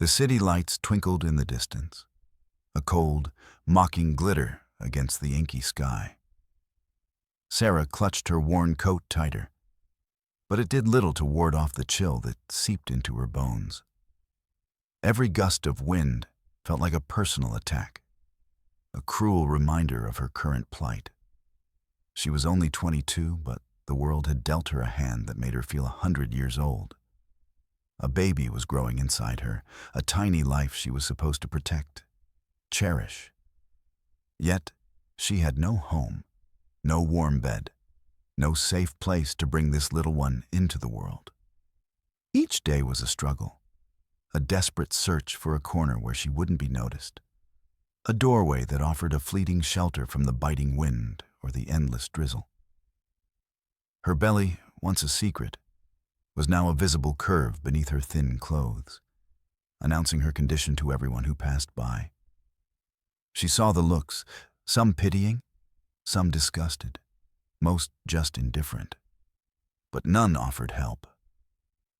The city lights twinkled in the distance, a cold, mocking glitter against the inky sky. Sarah clutched her worn coat tighter, but it did little to ward off the chill that seeped into her bones. Every gust of wind felt like a personal attack, a cruel reminder of her current plight. She was only 22, but the world had dealt her a hand that made her feel 100 years old. A baby was growing inside her, a tiny life she was supposed to protect, cherish. Yet, she had no home, no warm bed, no safe place to bring this little one into the world. Each day was a struggle, a desperate search for a corner where she wouldn't be noticed, a doorway that offered a fleeting shelter from the biting wind or the endless drizzle. Her belly, once a secret, was now a visible curve beneath her thin clothes, announcing her condition to everyone who passed by. She saw the looks, some pitying, some disgusted, most just indifferent. But none offered help.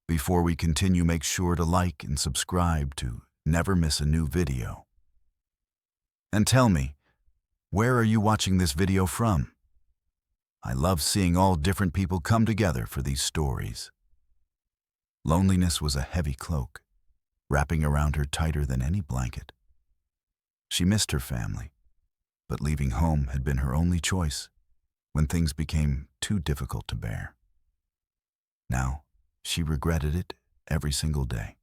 Before we continue, make sure to like and subscribe to never miss a new video. And tell me, where are you watching this video from? I love seeing all different people come together for these stories. Loneliness was a heavy cloak, wrapping around her tighter than any blanket. She missed her family, but leaving home had been her only choice when things became too difficult to bear. Now, she regretted it every single day.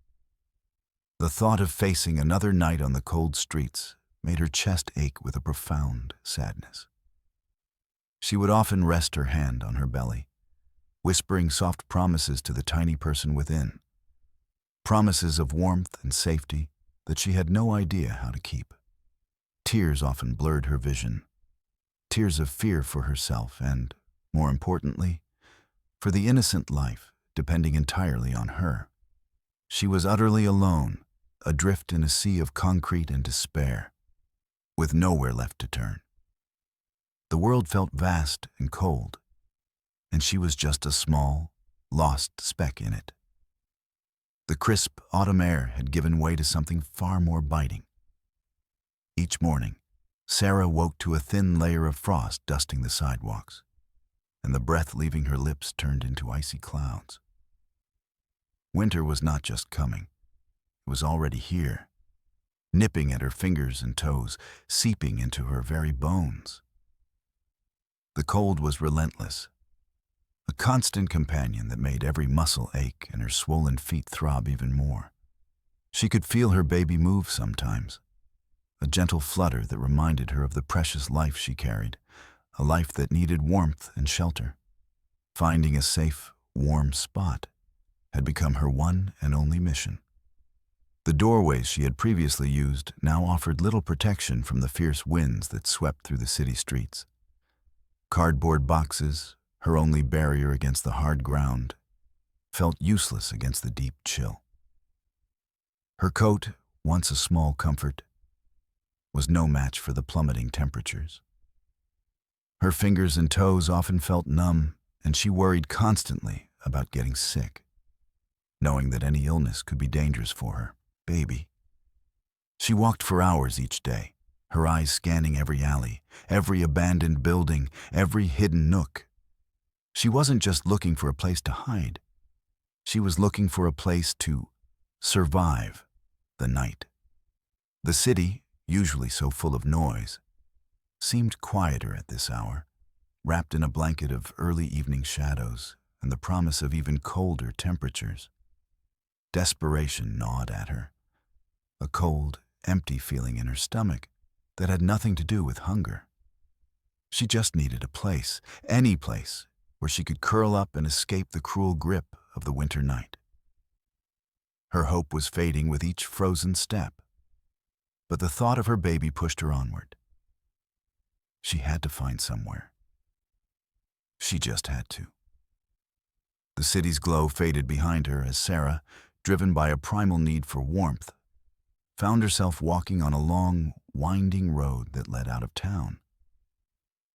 The thought of facing another night on the cold streets made her chest ache with a profound sadness. She would often rest her hand on her belly, whispering soft promises to the tiny person within, promises of warmth and safety that she had no idea how to keep. Tears often blurred her vision, tears of fear for herself and, more importantly, for the innocent life depending entirely on her. She was utterly alone, adrift in a sea of concrete and despair, with nowhere left to turn. The world felt vast and cold, and she was just a small, lost speck in it. The crisp autumn air had given way to something far more biting. Each morning, Sarah woke to a thin layer of frost dusting the sidewalks, and the breath leaving her lips turned into icy clouds. Winter was not just coming, it was already here, nipping at her fingers and toes, seeping into her very bones. The cold was relentless, a constant companion that made every muscle ache and her swollen feet throb even more. She could feel her baby move sometimes, a gentle flutter that reminded her of the precious life she carried, a life that needed warmth and shelter. Finding a safe, warm spot had become her one and only mission. The doorways she had previously used now offered little protection from the fierce winds that swept through the city streets. Cardboard boxes, her only barrier against the hard ground, felt useless against the deep chill. Her coat, once a small comfort, was no match for the plummeting temperatures. Her fingers and toes often felt numb, and she worried constantly about getting sick, knowing that any illness could be dangerous for her baby. She walked for hours each day, her eyes scanning every alley, every abandoned building, every hidden nook. She wasn't just looking for a place to hide. She was looking for a place to survive the night. The city, usually so full of noise, seemed quieter at this hour, wrapped in a blanket of early evening shadows and the promise of even colder temperatures. Desperation gnawed at her, a cold, empty feeling in her stomach that had nothing to do with hunger. She just needed a place, any place, where she could curl up and escape the cruel grip of the winter night. Her hope was fading with each frozen step, but the thought of her baby pushed her onward. She had to find somewhere. She just had to. The city's glow faded behind her as Sarah, driven by a primal need for warmth, found herself walking on a long, winding road that led out of town.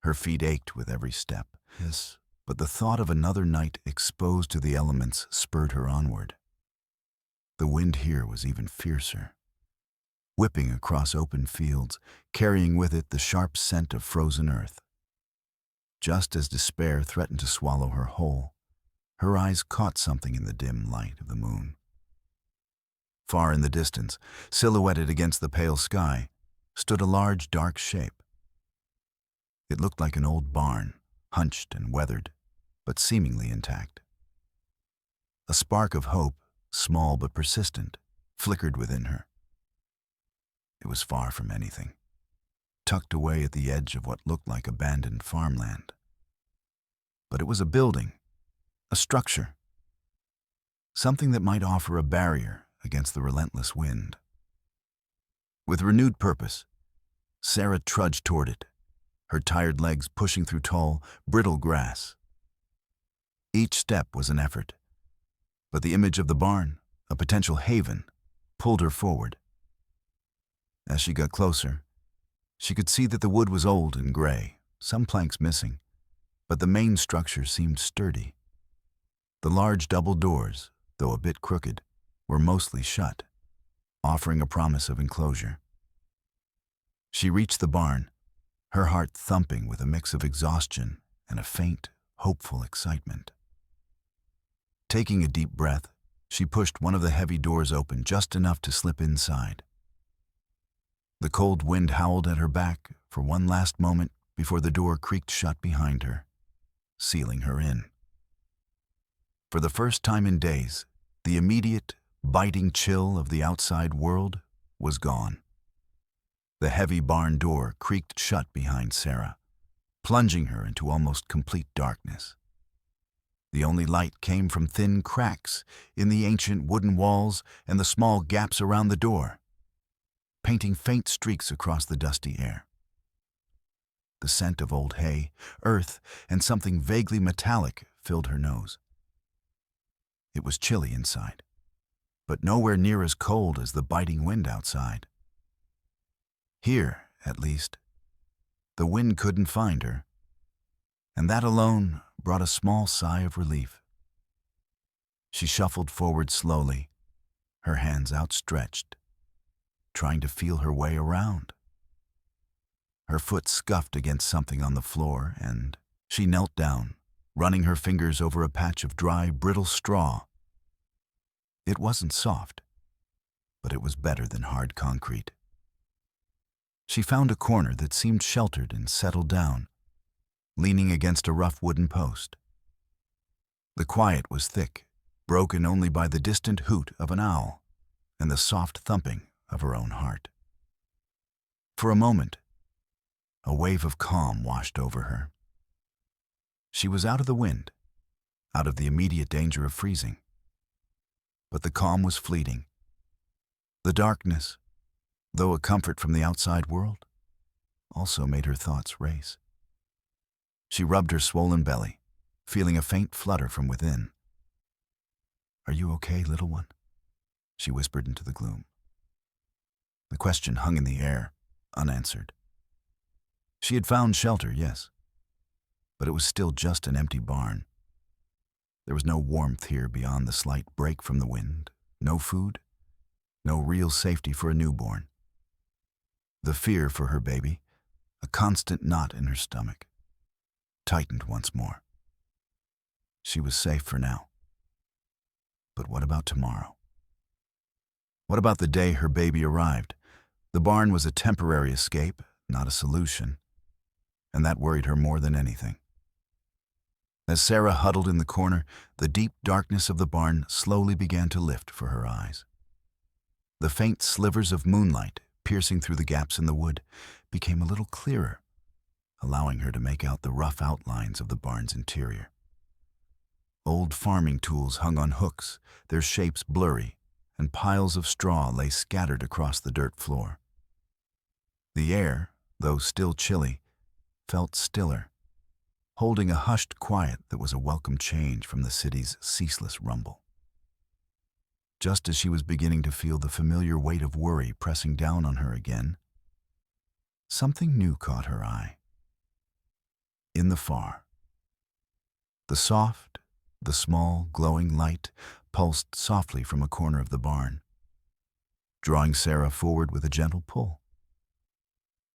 Her feet ached with every step, yes, but the thought of another night exposed to the elements spurred her onward. The wind here was even fiercer, whipping across open fields, carrying with it the sharp scent of frozen earth. Just as despair threatened to swallow her whole, her eyes caught something in the dim light of the moon. Far in the distance, silhouetted against the pale sky, stood a large, dark shape. It looked like an old barn, hunched and weathered, but seemingly intact. A spark of hope, small but persistent, flickered within her. It was far from anything, tucked away at the edge of what looked like abandoned farmland. But it was a building, a structure, something that might offer a barrier against the relentless wind. With renewed purpose, Sarah trudged toward it, her tired legs pushing through tall, brittle grass. Each step was an effort, but the image of the barn, a potential haven, pulled her forward. As she got closer, she could see that the wood was old and gray, some planks missing, but the main structure seemed sturdy. The large double doors, though a bit crooked, were mostly shut, offering a promise of enclosure. She reached the barn, her heart thumping with a mix of exhaustion and a faint, hopeful excitement. Taking a deep breath, she pushed one of the heavy doors open just enough to slip inside. The cold wind howled at her back for one last moment before the door creaked shut behind her, sealing her in. For the first time in days, the immediate, biting chill of the outside world was gone. The heavy barn door creaked shut behind Sarah, plunging her into almost complete darkness. The only light came from thin cracks in the ancient wooden walls and the small gaps around the door, painting faint streaks across the dusty air. The scent of old hay, earth, and something vaguely metallic filled her nose. It was chilly inside, but nowhere near as cold as the biting wind outside. Here, at least, the wind couldn't find her, and that alone brought a small sigh of relief. She shuffled forward slowly, her hands outstretched, trying to feel her way around. Her foot scuffed against something on the floor, and she knelt down, running her fingers over a patch of dry, brittle straw. It wasn't soft, but it was better than hard concrete. She found a corner that seemed sheltered and settled down, leaning against a rough wooden post. The quiet was thick, broken only by the distant hoot of an owl and the soft thumping of her own heart. For a moment, a wave of calm washed over her. She was out of the wind, out of the immediate danger of freezing. But the calm was fleeting. The darkness, though a comfort from the outside world, also made her thoughts race. She rubbed her swollen belly, feeling a faint flutter from within. "Are you okay, little one?" she whispered into the gloom. The question hung in the air, unanswered. She had found shelter, yes, but it was still just an empty barn. There was no warmth here beyond the slight break from the wind, no food, no real safety for a newborn. The fear for her baby, a constant knot in her stomach, tightened once more. She was safe for now. But what about tomorrow? What about the day her baby arrived? The barn was a temporary escape, not a solution, and that worried her more than anything. As Sarah huddled in the corner, the deep darkness of the barn slowly began to lift for her eyes. The faint slivers of moonlight, piercing through the gaps in the wood, became a little clearer, allowing her to make out the rough outlines of the barn's interior. Old farming tools hung on hooks, their shapes blurry, and piles of straw lay scattered across the dirt floor. The air, though still chilly, felt stiller, holding a hushed quiet that was a welcome change from the city's ceaseless rumble. Just as she was beginning to feel the familiar weight of worry pressing down on her again, something new caught her eye. In the far, the small, glowing light pulsed softly from a corner of the barn, drawing Sarah forward with a gentle pull.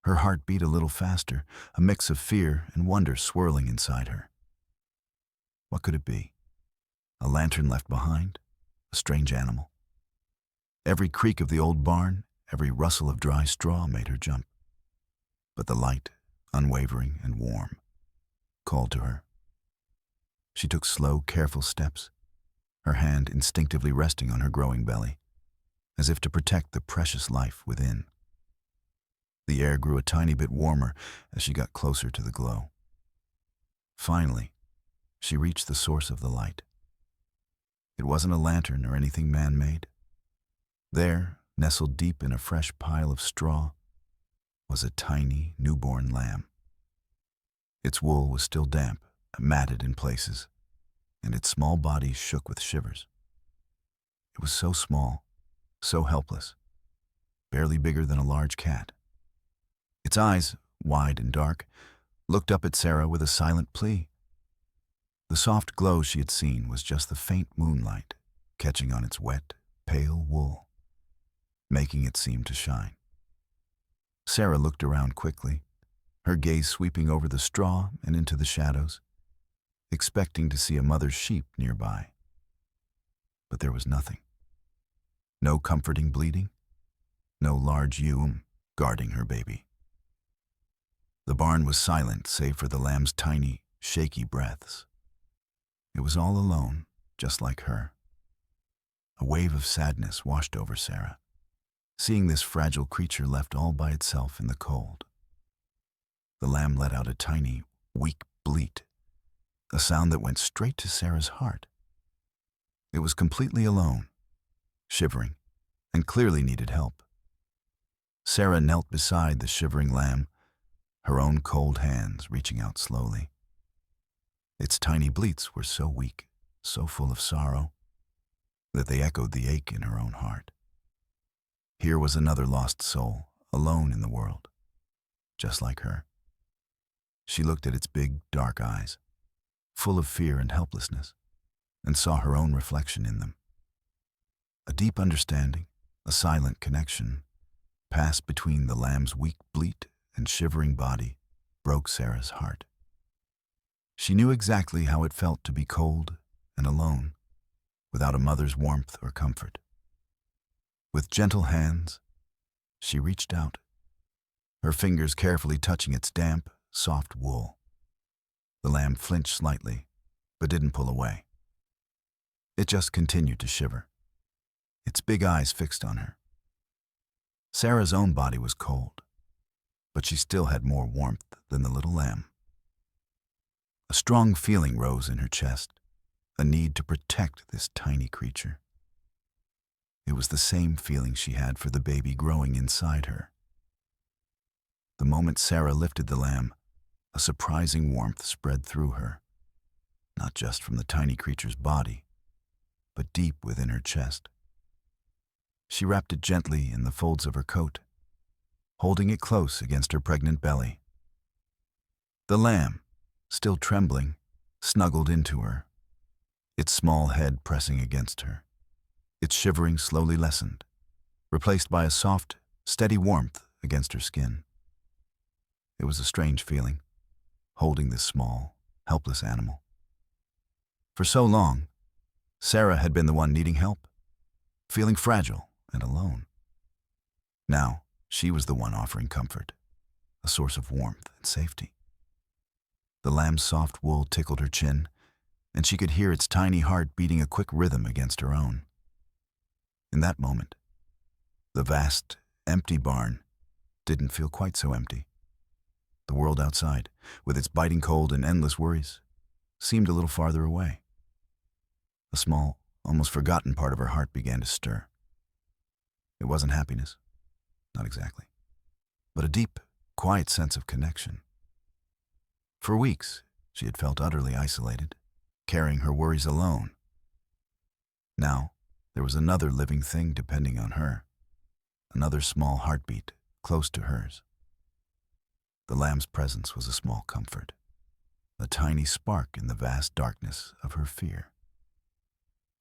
Her heart beat a little faster, a mix of fear and wonder swirling inside her. What could it be? A lantern left behind? A strange animal? Every creak of the old barn, every rustle of dry straw made her jump. But the light, unwavering and warm, called to her. She took slow, careful steps, her hand instinctively resting on her growing belly, as if to protect the precious life within. The air grew a tiny bit warmer as she got closer to the glow. Finally, she reached the source of the light. It wasn't a lantern or anything man-made. There, nestled deep in a fresh pile of straw, was a tiny, newborn lamb. Its wool was still damp, matted in places, and its small body shook with shivers. It was so small, so helpless, barely bigger than a large cat. Its eyes, wide and dark, looked up at Sarah with a silent plea. The soft glow she had seen was just the faint moonlight catching on its wet, pale wool, making it seem to shine. Sarah looked around quickly, her gaze sweeping over the straw and into the shadows, expecting to see a mother's sheep nearby. But there was nothing. No comforting bleating, no large ewe guarding her baby. The barn was silent save for the lamb's tiny, shaky breaths. It was all alone, just like her. A wave of sadness washed over Sarah, seeing this fragile creature left all by itself in the cold. The lamb let out a tiny, weak bleat, a sound that went straight to Sarah's heart. It was completely alone, shivering, and clearly needed help. Sarah knelt beside the shivering lamb, her own cold hands reaching out slowly. Its tiny bleats were so weak, so full of sorrow, that they echoed the ache in her own heart. Here was another lost soul, alone in the world, just like her. She looked at its big, dark eyes, full of fear and helplessness, and saw her own reflection in them. A deep understanding, a silent connection, passed between the lamb's weak bleat and shivering body, broke Sarah's heart. She knew exactly how it felt to be cold and alone, without a mother's warmth or comfort. With gentle hands, she reached out, her fingers carefully touching its damp, soft wool. The lamb flinched slightly, but didn't pull away. It just continued to shiver, its big eyes fixed on her. Sarah's own body was cold, but she still had more warmth than the little lamb. A strong feeling rose in her chest, a need to protect this tiny creature. It was the same feeling she had for the baby growing inside her. The moment Sarah lifted the lamb, a surprising warmth spread through her, not just from the tiny creature's body, but deep within her chest. She wrapped it gently in the folds of her coat, holding it close against her pregnant belly. The lamb, still trembling, snuggled into her, its small head pressing against her. Its shivering slowly lessened, replaced by a soft, steady warmth against her skin. It was a strange feeling, holding this small, helpless animal. For so long, Sarah had been the one needing help, feeling fragile and alone. Now, she was the one offering comfort, a source of warmth and safety. The lamb's soft wool tickled her chin, and she could hear its tiny heart beating a quick rhythm against her own. In that moment, the vast, empty barn didn't feel quite so empty. The world outside, with its biting cold and endless worries, seemed a little farther away. A small, almost forgotten part of her heart began to stir. It wasn't happiness, not exactly, but a deep, quiet sense of connection. For weeks, she had felt utterly isolated, carrying her worries alone. Now, there was another living thing depending on her, another small heartbeat close to hers. The lamb's presence was a small comfort, a tiny spark in the vast darkness of her fear.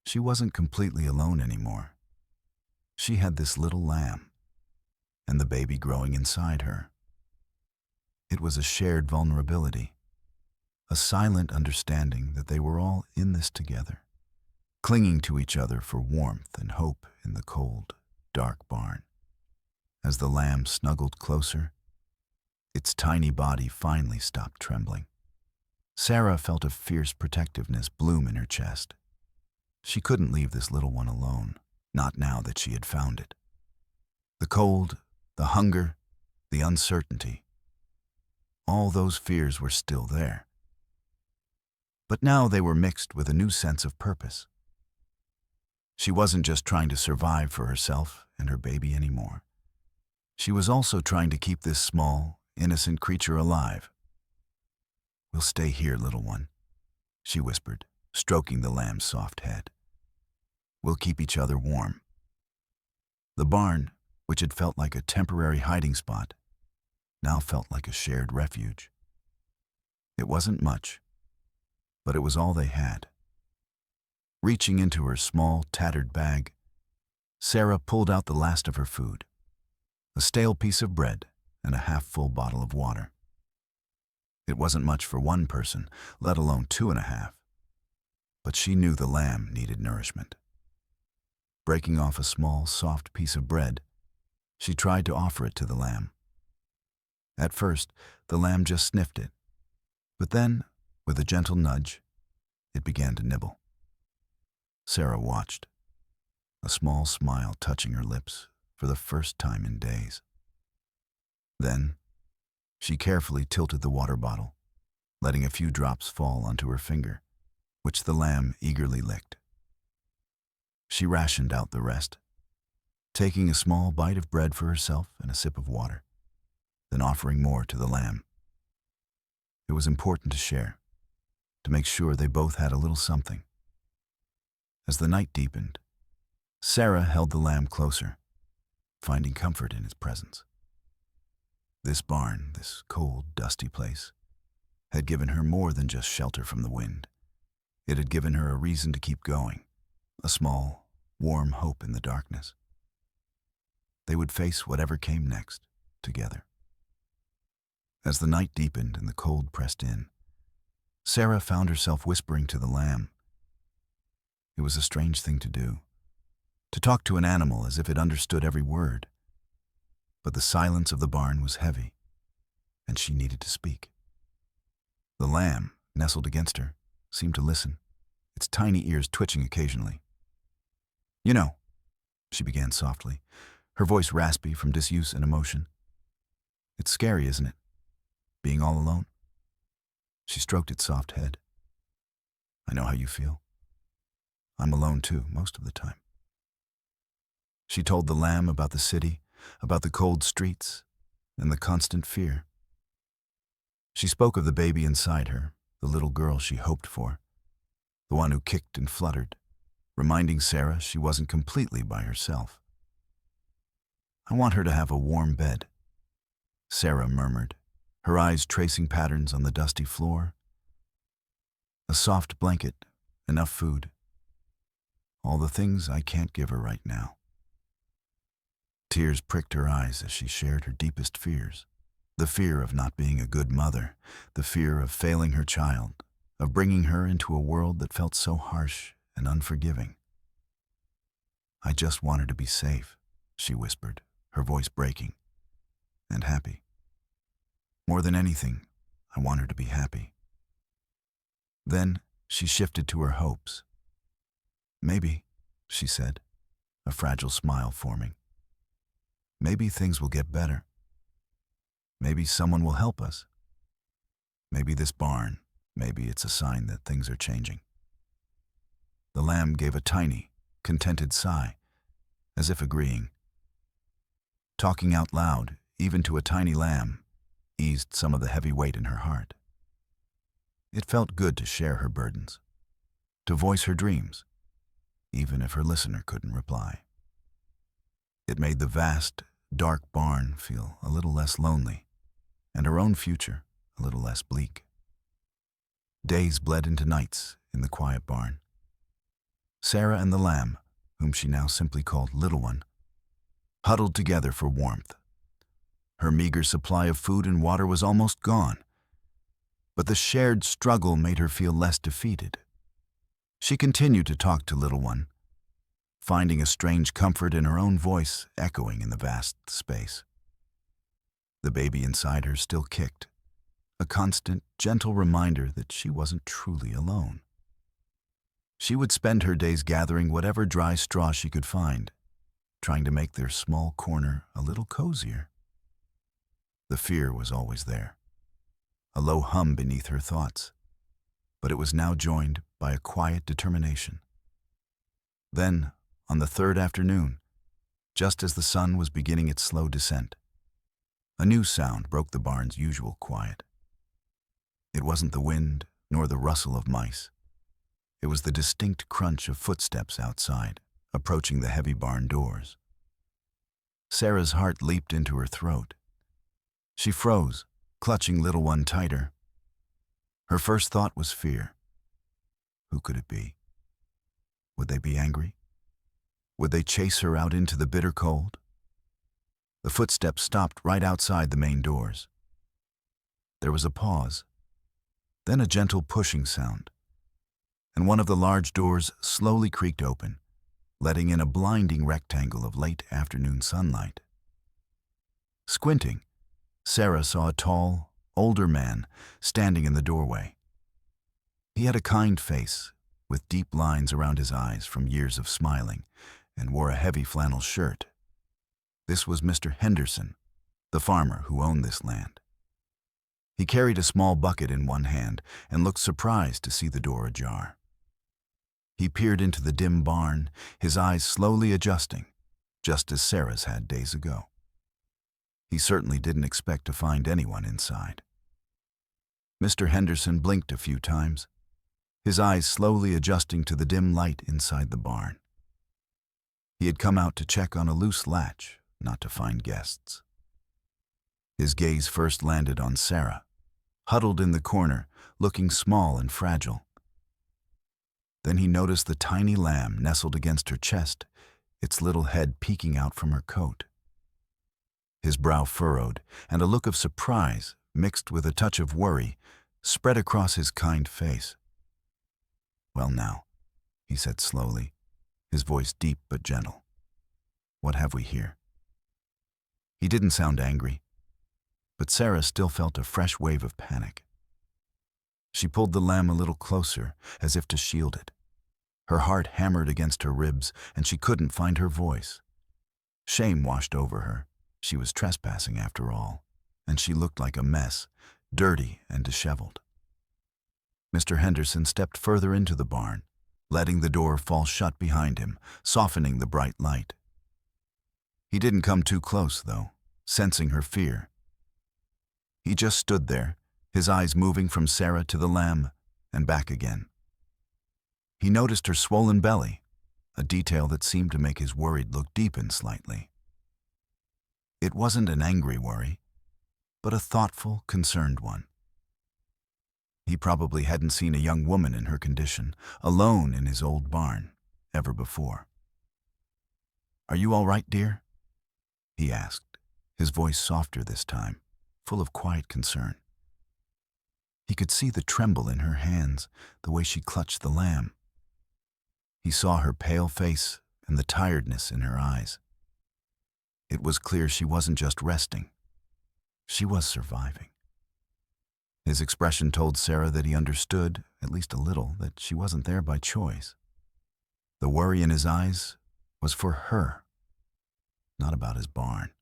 She wasn't completely alone anymore. She had this little lamb, and the baby growing inside her. It was a shared vulnerability, a silent understanding that they were all in this together, clinging to each other for warmth and hope in the cold, dark barn. As the lamb snuggled closer, its tiny body finally stopped trembling. Sarah felt a fierce protectiveness bloom in her chest. She couldn't leave this little one alone, not now that she had found it. The cold, the hunger, the uncertainty, all those fears were still there. But now they were mixed with a new sense of purpose. She wasn't just trying to survive for herself and her baby anymore. She was also trying to keep this small, innocent creature alive. "We'll stay here, little one," she whispered, stroking the lamb's soft head. "We'll keep each other warm." The barn, which had felt like a temporary hiding spot, now felt like a shared refuge. It wasn't much, but it was all they had. Reaching into her small, tattered bag, Sarah pulled out the last of her food, a stale piece of bread and a half-full bottle of water. It wasn't much for one person, let alone 2.5, but she knew the lamb needed nourishment. Breaking off a small, soft piece of bread, she tried to offer it to the lamb. At first, the lamb just sniffed it, but then, with a gentle nudge, it began to nibble. Sarah watched, a small smile touching her lips for the first time in days. Then, she carefully tilted the water bottle, letting a few drops fall onto her finger, which the lamb eagerly licked. She rationed out the rest, taking a small bite of bread for herself and a sip of water, then offering more to the lamb. It was important to share, to make sure they both had a little something. As the night deepened, Sarah held the lamb closer, finding comfort in its presence. This barn, this cold, dusty place, had given her more than just shelter from the wind. It had given her a reason to keep going, a small, warm hope in the darkness. They would face whatever came next, together. As the night deepened and the cold pressed in, Sarah found herself whispering to the lamb. It was a strange thing to do, to talk to an animal as if it understood every word. But the silence of the barn was heavy, and she needed to speak. The lamb, nestled against her, seemed to listen, its tiny ears twitching occasionally. "You know," she began softly, her voice raspy from disuse and emotion. "It's scary, isn't it? Being all alone?" She stroked its soft head. "I know how you feel. I'm alone too, most of the time." She told the lamb about the city, about the cold streets, and the constant fear. She spoke of the baby inside her, the little girl she hoped for, the one who kicked and fluttered, reminding Sarah she wasn't completely by herself. "I want her to have a warm bed," Sarah murmured, her eyes tracing patterns on the dusty floor. "A soft blanket, enough food. All the things I can't give her right now." Tears pricked her eyes as she shared her deepest fears. The fear of not being a good mother, the fear of failing her child, of bringing her into a world that felt so harsh and unforgiving. "I just want her to be safe," she whispered, her voice breaking, "and happy. More than anything, I want her to be happy." Then she shifted to her hopes. "Maybe," she said, a fragile smile forming. "Maybe things will get better. Maybe someone will help us. Maybe this barn, maybe it's a sign that things are changing." The lamb gave a tiny, contented sigh, as if agreeing. Talking out loud, even to a tiny lamb, eased some of the heavy weight in her heart. It felt good to share her burdens, to voice her dreams, even if her listener couldn't reply. It made the vast, dark barn feel a little less lonely, and her own future a little less bleak. Days bled into nights in the quiet barn. Sarah and the lamb, whom she now simply called Little One, huddled together for warmth. Her meager supply of food and water was almost gone, but the shared struggle made her feel less defeated. She continued to talk to Little One, finding a strange comfort in her own voice echoing in the vast space. The baby inside her still kicked, a constant, gentle reminder that she wasn't truly alone. She would spend her days gathering whatever dry straw she could find, trying to make their small corner a little cozier. The fear was always there, a low hum beneath her thoughts, but it was now joined by a quiet determination. Then, on the third afternoon, just as the sun was beginning its slow descent, a new sound broke the barn's usual quiet. It wasn't the wind nor the rustle of mice. It was the distinct crunch of footsteps outside, approaching the heavy barn doors. Sarah's heart leaped into her throat. She froze, clutching Little One tighter. Her first thought was fear. Who could it be? Would they be angry? Would they chase her out into the bitter cold? The footsteps stopped right outside the main doors. There was a pause, then a gentle pushing sound, and one of the large doors slowly creaked open, letting in a blinding rectangle of late afternoon sunlight. Squinting, Sarah saw a tall, older man standing in the doorway. He had a kind face, with deep lines around his eyes from years of smiling, and wore a heavy flannel shirt. This was Mr. Henderson, the farmer who owned this land. He carried a small bucket in one hand and looked surprised to see the door ajar. He peered into the dim barn, his eyes slowly adjusting, just as Sarah's had days ago. He certainly didn't expect to find anyone inside. Mr. Henderson blinked a few times, his eyes slowly adjusting to the dim light inside the barn. He had come out to check on a loose latch, not to find guests. His gaze first landed on Sarah, huddled in the corner, looking small and fragile. Then he noticed the tiny lamb nestled against her chest, its little head peeking out from her coat. His brow furrowed, and a look of surprise, mixed with a touch of worry, spread across his kind face. "Well now," he said slowly, his voice deep but gentle. "What have we here?" He didn't sound angry, but Sarah still felt a fresh wave of panic. She pulled the lamb a little closer, as if to shield it. Her heart hammered against her ribs, and she couldn't find her voice. Shame washed over her. She was trespassing after all, and she looked like a mess, dirty and disheveled. Mr. Henderson stepped further into the barn, letting the door fall shut behind him, softening the bright light. He didn't come too close, though, sensing her fear. He just stood there, his eyes moving from Sarah to the lamb and back again. He noticed her swollen belly, a detail that seemed to make his worried look deepen slightly. It wasn't an angry worry, but a thoughtful, concerned one. He probably hadn't seen a young woman in her condition, alone in his old barn, ever before. "Are you all right, dear?" he asked, his voice softer this time, full of quiet concern. He could see the tremble in her hands, the way she clutched the lamb. He saw her pale face and the tiredness in her eyes. It was clear she wasn't just resting. She was surviving. His expression told Sarah that he understood, at least a little, that she wasn't there by choice. The worry in his eyes was for her, not about his barn.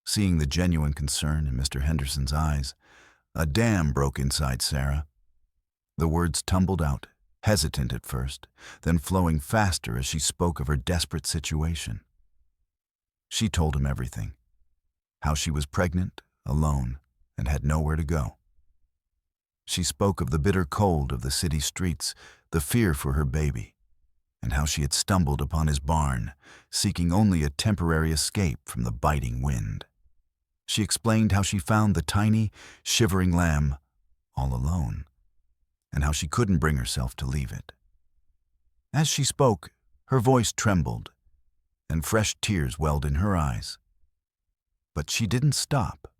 Seeing the genuine concern in Mr. Henderson's eyes, a dam broke inside Sarah. The words tumbled out, hesitant at first, then flowing faster as she spoke of her desperate situation. She told him everything. How she was pregnant, alone, and had nowhere to go. She spoke of the bitter cold of the city streets, the fear for her baby, and how she had stumbled upon his barn, seeking only a temporary escape from the biting wind. She explained how she found the tiny, shivering lamb all alone, and how she couldn't bring herself to leave it. As she spoke, her voice trembled, and fresh tears welled in her eyes. But she didn't stop.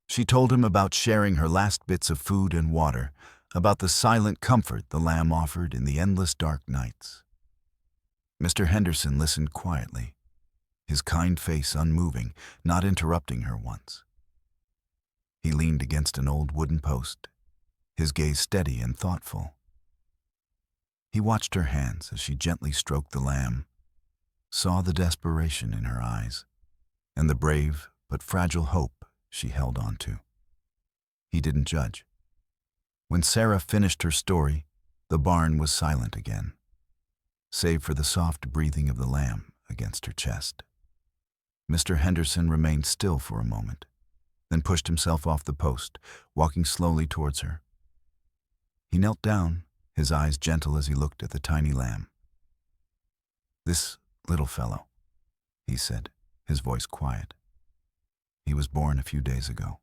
She told him about sharing her last bits of food and water, about the silent comfort the lamb offered in the endless dark nights. Mr. Henderson listened quietly, his kind face unmoving, not interrupting her once. He leaned against an old wooden post, his gaze steady and thoughtful. He watched her hands as she gently stroked the lamb, saw the desperation in her eyes, and the brave but fragile hope she held on to. He didn't judge. When Sarah finished her story, the barn was silent again, save for the soft breathing of the lamb against her chest. Mr. Henderson remained still for a moment, then pushed himself off the post, walking slowly towards her. He knelt down, his eyes gentle as he looked at the tiny lamb. "This little fellow," he said, his voice quiet. "He was born a few days ago.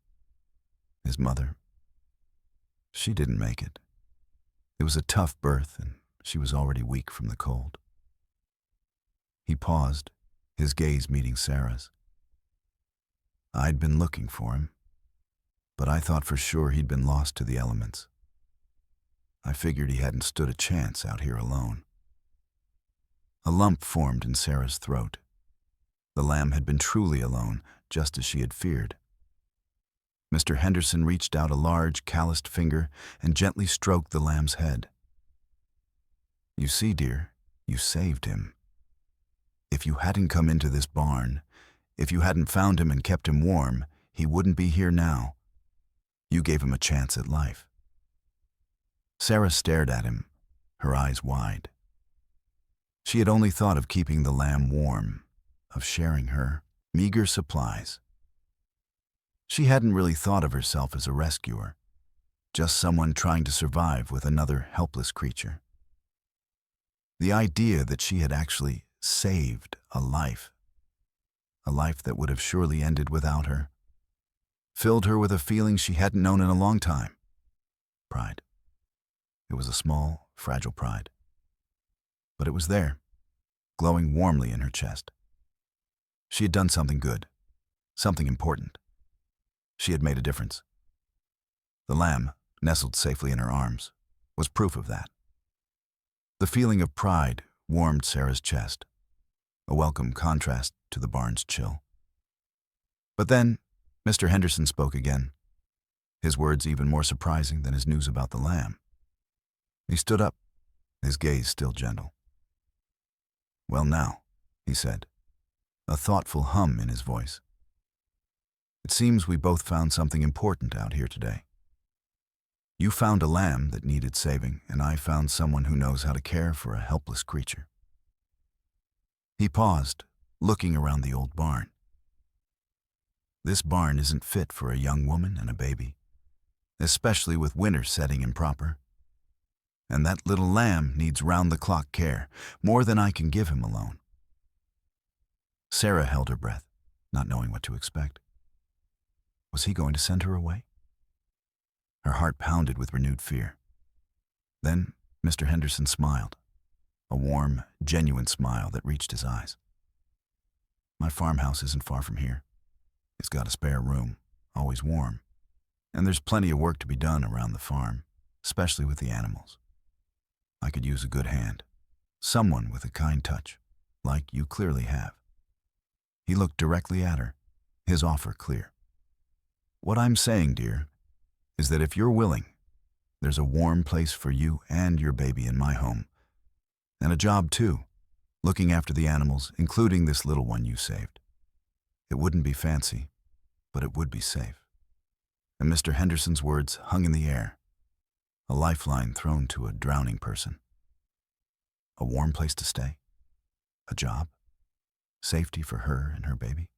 His mother, she didn't make it. It was a tough birth, and she was already weak from the cold." He paused, his gaze meeting Sarah's. "I'd been looking for him, but I thought for sure he'd been lost to the elements. I figured he hadn't stood a chance out here alone." A lump formed in Sarah's throat. The lamb had been truly alone, just as she had feared. Mr. Henderson reached out a large, calloused finger and gently stroked the lamb's head. "You see, dear, you saved him. If you hadn't come into this barn, if you hadn't found him and kept him warm, he wouldn't be here now. You gave him a chance at life." Sarah stared at him, her eyes wide. She had only thought of keeping the lamb warm, of sharing her meager supplies. She hadn't really thought of herself as a rescuer, just someone trying to survive with another helpless creature. The idea that she had actually saved a life that would have surely ended without her, filled her with a feeling she hadn't known in a long time. Pride. It was a small, fragile pride. But it was there, glowing warmly in her chest. She had done something good, something important. She had made a difference. The lamb, nestled safely in her arms, was proof of that. The feeling of pride warmed Sarah's chest, a welcome contrast to the barn's chill. But then, Mr. Henderson spoke again, his words even more surprising than his news about the lamb. He stood up, his gaze still gentle. "Well now," he said, a thoughtful hum in his voice. "It seems we both found something important out here today. You found a lamb that needed saving, and I found someone who knows how to care for a helpless creature." He paused, looking around the old barn. "This barn isn't fit for a young woman and a baby, especially with winter setting in proper. And that little lamb needs round-the-clock care, more than I can give him alone." Sarah held her breath, not knowing what to expect. Was he going to send her away? Her heart pounded with renewed fear. Then Mr. Henderson smiled, a warm, genuine smile that reached his eyes. "My farmhouse isn't far from here. It's got a spare room, always warm, and there's plenty of work to be done around the farm, especially with the animals. I could use a good hand, someone with a kind touch, like you clearly have." He looked directly at her, his offer clear. "What I'm saying, dear, is that if you're willing, there's a warm place for you and your baby in my home, and a job too, looking after the animals, including this little one you saved. It wouldn't be fancy, but it would be safe." And Mr. Henderson's words hung in the air, a lifeline thrown to a drowning person. A warm place to stay, a job, safety for her and her baby.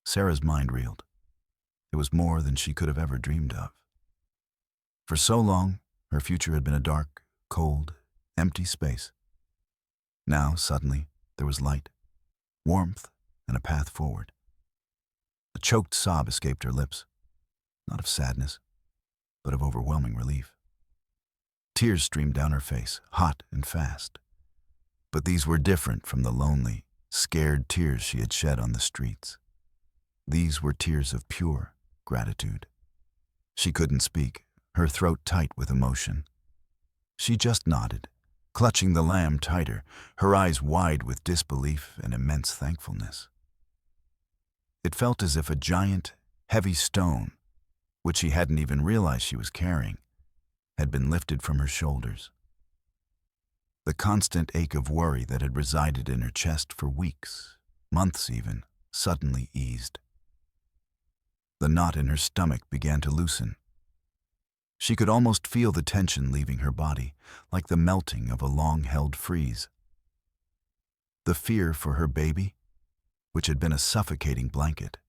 Sarah's mind reeled. It was more than she could have ever dreamed of. For so long, her future had been a dark, cold, empty space. Now, suddenly, there was light, warmth, and a path forward. A choked sob escaped her lips, not of sadness, but of overwhelming relief. Tears streamed down her face, hot and fast. But these were different from the lonely, scared tears she had shed on the streets. These were tears of pure gratitude. She couldn't speak, her throat tight with emotion. She just nodded, clutching the lamb tighter, her eyes wide with disbelief and immense thankfulness. It felt as if a giant, heavy stone, which she hadn't even realized she was carrying, had been lifted from her shoulders. The constant ache of worry that had resided in her chest for weeks, months even, suddenly eased. The knot in her stomach began to loosen. She could almost feel the tension leaving her body, like the melting of a long-held freeze. The fear for her baby, which had been a suffocating blanket,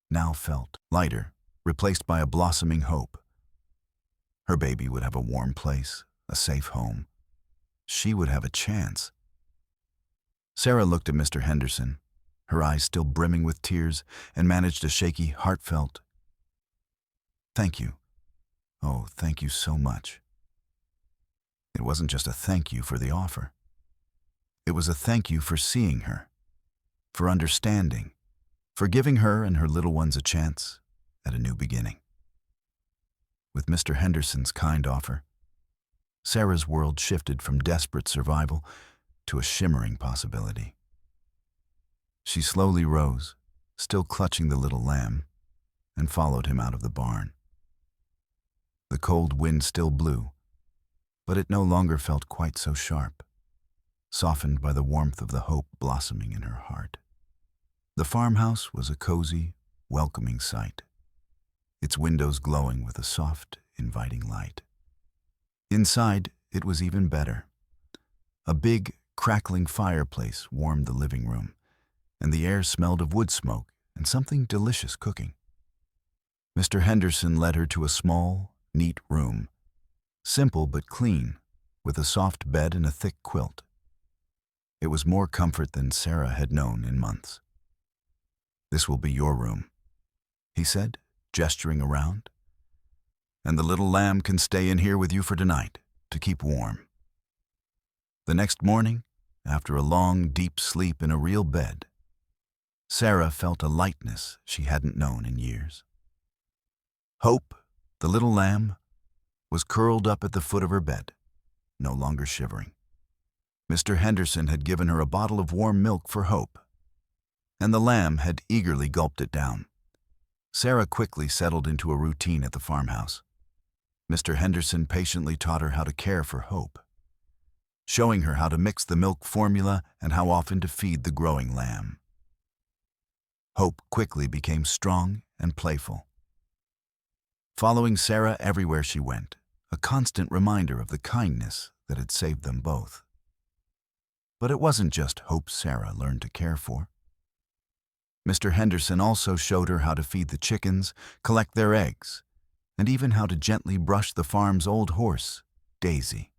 now felt lighter, replaced by a blossoming hope. Her baby would have a warm place, a safe home. She would have a chance. Sarah looked at Mr. Henderson, her eyes still brimming with tears, and managed a shaky, heartfelt, "Thank you. Oh, thank you so much." It wasn't just a thank you for the offer. It was a thank you for seeing her, for understanding, for giving her and her little ones a chance at a new beginning. With Mr. Henderson's kind offer, Sarah's world shifted from desperate survival to a shimmering possibility. She slowly rose, still clutching the little lamb, and followed him out of the barn. The cold wind still blew, but it no longer felt quite so sharp, softened by the warmth of the hope blossoming in her heart. The farmhouse was a cozy, welcoming sight, its windows glowing with a soft, inviting light. Inside, it was even better. A big, crackling fireplace warmed the living room, and the air smelled of wood smoke and something delicious cooking. Mr. Henderson led her to a small, neat room, simple but clean, with a soft bed and a thick quilt. It was more comfort than Sarah had known in months. "This will be your room," he said, gesturing around. "And the little lamb can stay in here with you for tonight, to keep warm." The next morning, after a long, deep sleep in a real bed, Sarah felt a lightness she hadn't known in years. Hope, the little lamb, was curled up at the foot of her bed, no longer shivering. Mr. Henderson had given her a bottle of warm milk for Hope, and the lamb had eagerly gulped it down. Sarah quickly settled into a routine at the farmhouse. Mr. Henderson patiently taught her how to care for Hope, showing her how to mix the milk formula and how often to feed the growing lamb. Hope quickly became strong and playful, following Sarah everywhere she went, a constant reminder of the kindness that had saved them both. But it wasn't just Hope Sarah learned to care for. Mr. Henderson also showed her how to feed the chickens, collect their eggs, and even how to gently brush the farm's old horse, Daisy.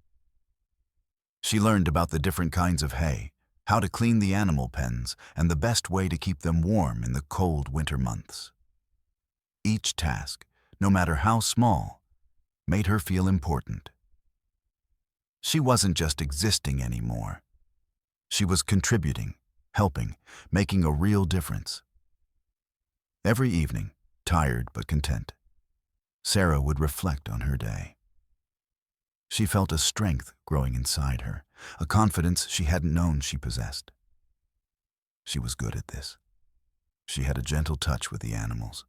She learned about the different kinds of hay, how to clean the animal pens, and the best way to keep them warm in the cold winter months. Each task, no matter how small, made her feel important. She wasn't just existing anymore. She was contributing, helping, making a real difference. Every evening, tired but content, Sarah would reflect on her day. She felt a strength growing inside her, a confidence she hadn't known she possessed. She was good at this. She had a gentle touch with the animals,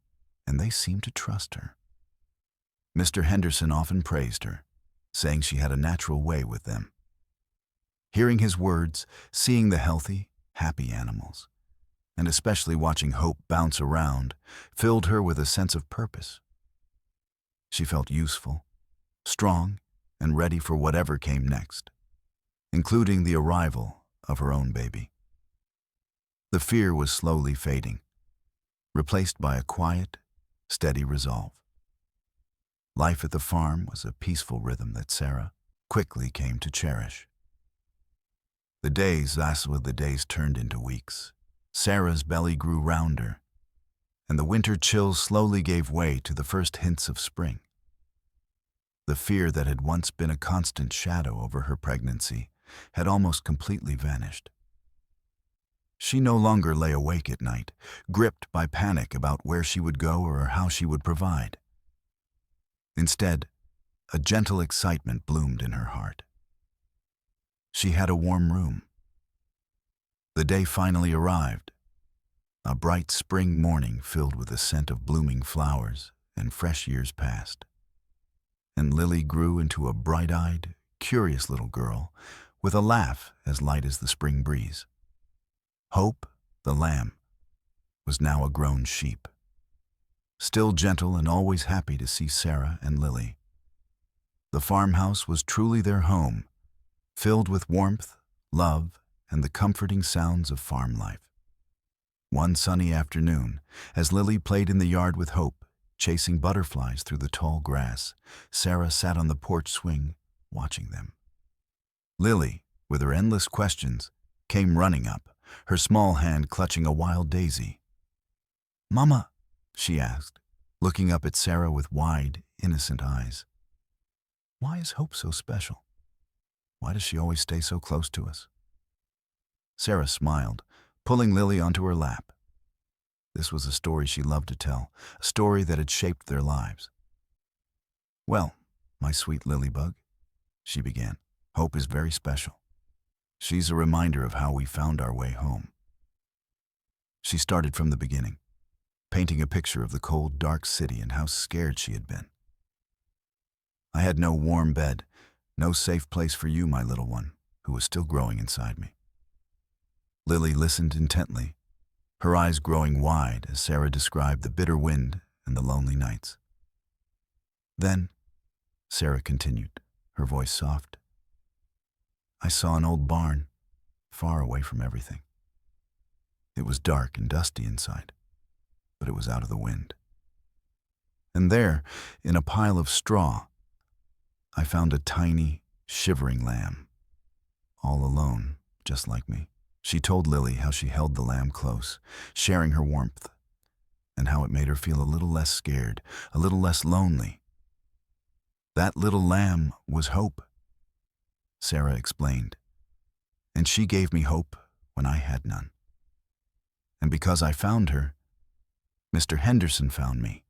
and they seemed to trust her. Mr. Henderson often praised her, saying she had a natural way with them. Hearing his words, seeing the healthy, happy animals, and especially watching Hope bounce around, filled her with a sense of purpose. She felt useful, strong, and ready for whatever came next, including the arrival of her own baby. The fear was slowly fading, replaced by a quiet, steady resolve. Life at the farm was a peaceful rhythm that Sarah quickly came to cherish. The days turned into weeks. Sarah's belly grew rounder, and the winter chills slowly gave way to the first hints of spring. The fear that had once been a constant shadow over her pregnancy had almost completely vanished. She no longer lay awake at night, gripped by panic about where she would go or how she would provide. Instead, a gentle excitement bloomed in her heart. She had a warm room. The day finally arrived, a bright spring morning filled with the scent of blooming flowers and fresh years past. And Lily grew into a bright-eyed, curious little girl with a laugh as light as the spring breeze. Hope, the lamb, was now a grown sheep, still gentle and always happy to see Sarah and Lily. The farmhouse was truly their home, filled with warmth, love, and the comforting sounds of farm life. One sunny afternoon, as Lily played in the yard with Hope, chasing butterflies through the tall grass, Sarah sat on the porch swing, watching them. Lily, with her endless questions, came running up, her small hand clutching a wild daisy. "Mama," she asked, looking up at Sarah with wide, innocent eyes, "why is Hope so special? Why does she always stay so close to us?" Sarah smiled, pulling Lily onto her lap. This was a story she loved to tell, a story that had shaped their lives. "Well, my sweet Lilybug," she began, "Hope is very special. She's a reminder of how we found our way home." She started from the beginning, painting a picture of the cold, dark city and how scared she had been. "I had no warm bed, no safe place for you, my little one, who was still growing inside me." Lily listened intently, her eyes growing wide as Sarah described the bitter wind and the lonely nights. "Then," Sarah continued, her voice soft, "I saw an old barn, far away from everything. It was dark and dusty inside, but it was out of the wind. And there, in a pile of straw, I found a tiny, shivering lamb, all alone, just like me." She told Lily how she held the lamb close, sharing her warmth, and how it made her feel a little less scared, a little less lonely. "That little lamb was Hope," Sarah explained, "and she gave me hope when I had none. And because I found her, Mr. Henderson found me,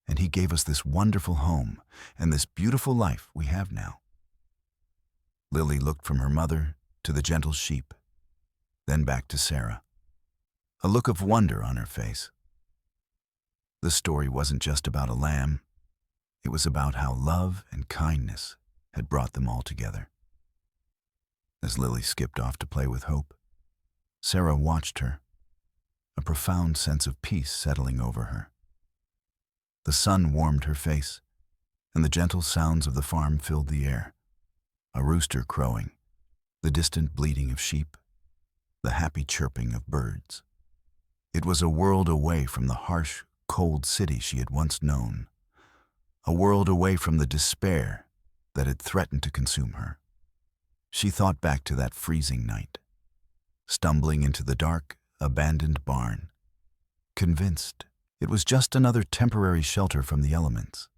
and he gave us this wonderful home and this beautiful life we have now." Lily looked from her mother to the gentle sheep, then back to Sarah, a look of wonder on her face. The story wasn't just about a lamb. It was about how love and kindness had brought them all together. As Lily skipped off to play with Hope, Sarah watched her, a profound sense of peace settling over her. The sun warmed her face, and the gentle sounds of the farm filled the air. A rooster crowing, the distant bleating of sheep, the happy chirping of birds. It was a world away from the harsh, cold city she had once known, a world away from the despair that had threatened to consume her. She thought back to that freezing night, stumbling into the dark, abandoned barn, convinced it was just another temporary shelter from the elements.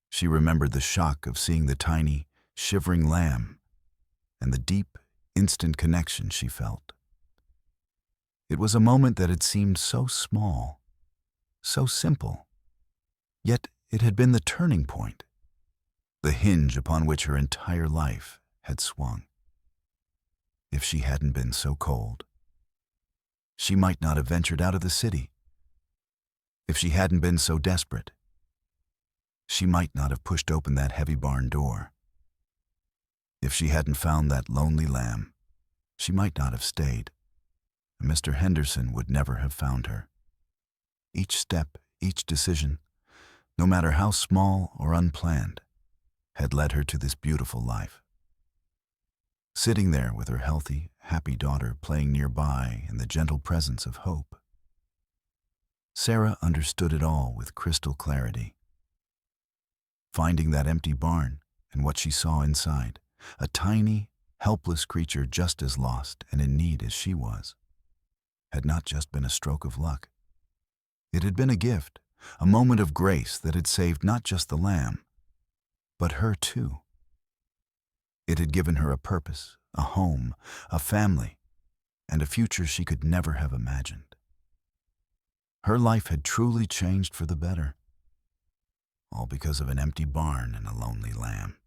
She remembered the shock of seeing the tiny, shivering lamb and the deep, instant connection she felt. It was a moment that had seemed so small, so simple, yet it had been the turning point, the hinge upon which her entire life had swung. If she hadn't been so cold, she might not have ventured out of the city. If she hadn't been so desperate, she might not have pushed open that heavy barn door. If she hadn't found that lonely lamb, she might not have stayed, and Mr. Henderson would never have found her. Each step, each decision, no matter how small or unplanned, had led her to this beautiful life. Sitting there with her healthy, happy daughter playing nearby in the gentle presence of Hope, Sarah understood it all with crystal clarity. Finding that empty barn and what she saw inside, a tiny, helpless creature just as lost and in need as she was, had not just been a stroke of luck. It had been a gift, a moment of grace that had saved not just the lamb, but her too. It had given her a purpose, a home, a family, and a future she could never have imagined. Her life had truly changed for the better, all because of an empty barn and a lonely lamb.